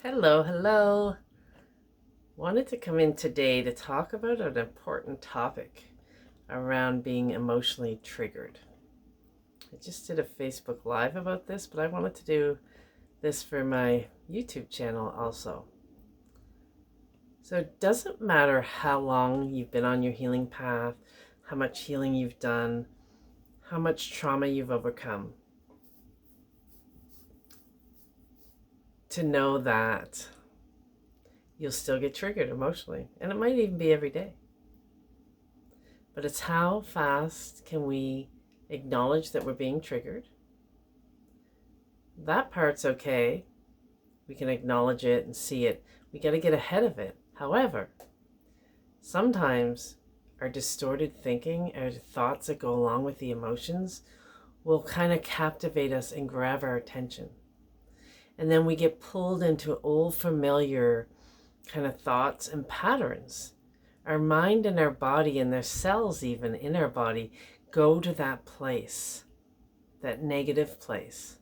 Hello, hello. Wanted to come in today to talk about an important topic around being emotionally triggered. I just did a Facebook Live about this, but I wanted to do this for my YouTube channel also. So it doesn't matter how long you've been on your healing path, how much healing you've done, how much trauma you've overcome, to know that you'll still get triggered emotionally, and it might even be every day. But it's how fast can we acknowledge that we're being triggered. That part's okay. We can acknowledge it and see it. We got to get ahead of it. However, sometimes our distorted thinking, our thoughts that go along with the emotions, will kind of captivate us and grab our attention. And then we get pulled into old familiar kind of thoughts and patterns. Our mind and our body and their cells even in our body go to that place, that negative place.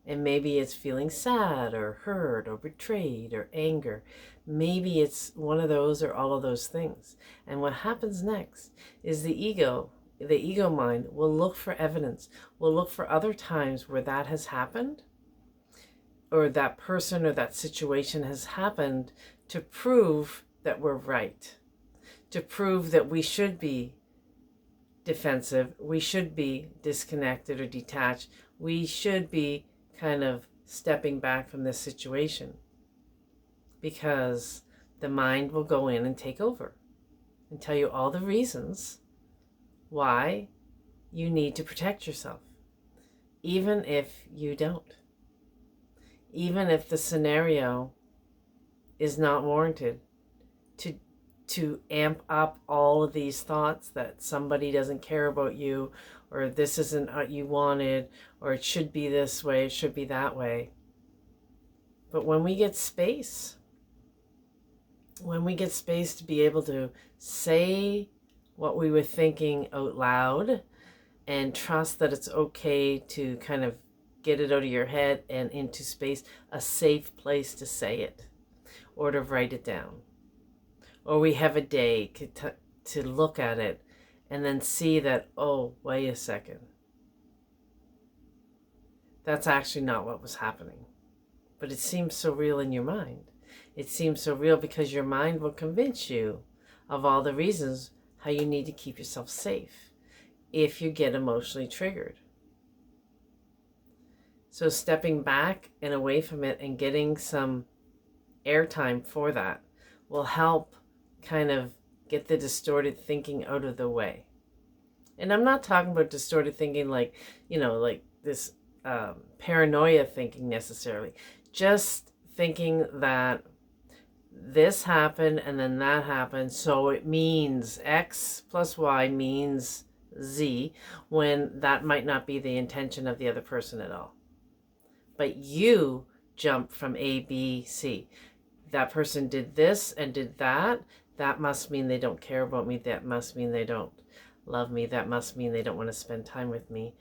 And maybe it's feeling sad or hurt or betrayed or anger. Maybe it's one of those or all of those things. And what happens next is the ego mind will look for evidence, will look for other times where that has happened, or that person or that situation has happened, to prove that we're right, to prove that we should be defensive, we should be disconnected or detached, we should be kind of stepping back from this situation, because the mind will go in and take over and tell you all the reasons why you need to protect yourself, even if you don't, even if the scenario is not warranted, to amp up all of these thoughts that somebody doesn't care about you, or this isn't what you wanted, or it should be this way, it should be that way. But when we get space to be able to say what we were thinking out loud, and trust that it's okay to kind of get it out of your head and into space, a safe place to say it or to write it down. Or we have a day to look at it and then see that, oh, wait a second. That's actually not what was happening. But it seems so real in your mind. It seems so real because your mind will convince you of all the reasons how you need to keep yourself safe if you get emotionally triggered. So stepping back and away from it and getting some airtime for that will help kind of get the distorted thinking out of the way. And I'm not talking about distorted thinking like this paranoia thinking necessarily. Just thinking that this happened and then that happened, so it means X plus Y means Z, when that might not be the intention of the other person at all. But you jump from A, B, C. That person did this and did that. That must mean they don't care about me. That must mean they don't love me. That must mean they don't want to spend time with me.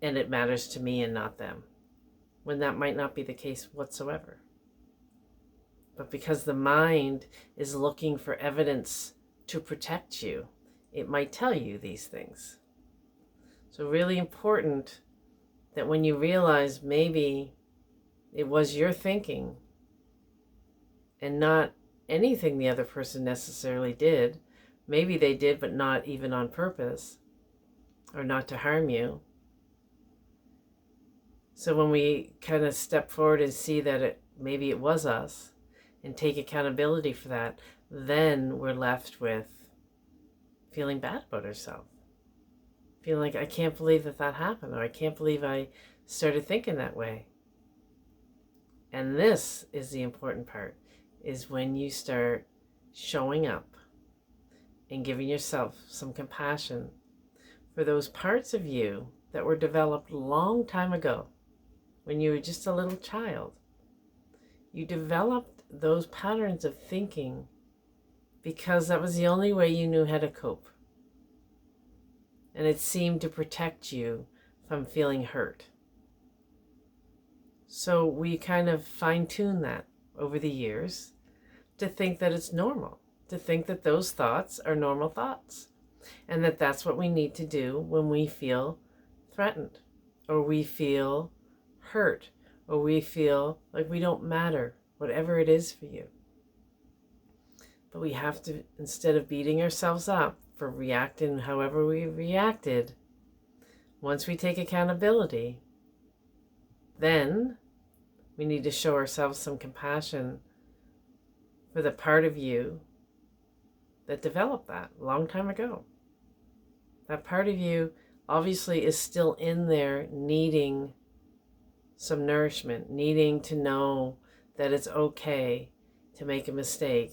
And it matters to me and not them, when that might not be the case whatsoever. But because the mind is looking for evidence to protect you, it might tell you these things. So really important that when you realize maybe it was your thinking and not anything the other person necessarily did. Maybe they did, but not even on purpose, or not to harm you. So when we kind of step forward and see that maybe it was us and take accountability for that, then we're left with feeling bad about ourselves. Feeling like, I can't believe that happened, or I can't believe I started thinking that way. And this is the important part, is when you start showing up and giving yourself some compassion for those parts of you that were developed a long time ago, when you were just a little child. You developed those patterns of thinking because that was the only way you knew how to cope. And it seemed to protect you from feeling hurt. So we kind of fine-tune that over the years to think that it's normal, to think that those thoughts are normal thoughts, and that that's what we need to do when we feel threatened, or we feel hurt, or we feel like we don't matter, whatever it is for you. But we have to, instead of beating ourselves up for reacting however we reacted, once we take accountability, then we need to show ourselves some compassion for the part of you that developed that a long time ago. That part of you obviously is still in there needing some nourishment, needing to know that it's okay to make a mistake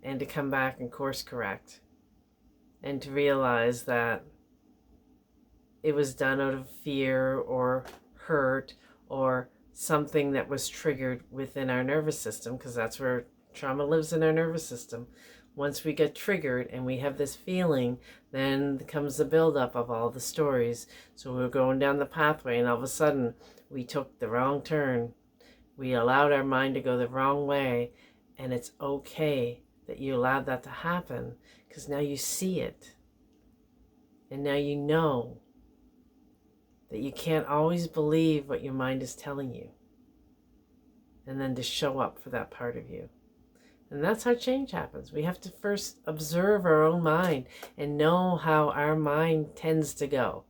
and to come back and course correct, and to realize that it was done out of fear or hurt or something that was triggered within our nervous system, because that's where trauma lives, in our nervous system. Once we get triggered and we have this feeling, then comes the buildup of all the stories. So we're going down the pathway and all of a sudden we took the wrong turn. We allowed our mind to go the wrong way, and it's okay that you allowed that to happen, because now you see it. And now you know that you can't always believe what your mind is telling you. And then to show up for that part of you. And that's how change happens. We have to first observe our own mind and know how our mind tends to go.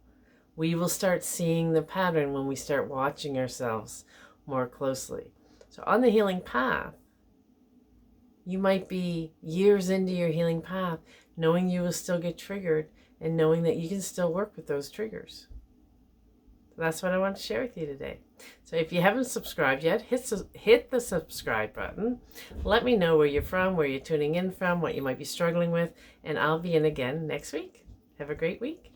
We will start seeing the pattern when we start watching ourselves more closely. So on the healing path, you might be years into your healing path, knowing you will still get triggered and knowing that you can still work with those triggers. So that's what I want to share with you today. So if you haven't subscribed yet, hit the subscribe button. Let me know where you're from, where you're tuning in from, what you might be struggling with, and I'll be in again next week. Have a great week.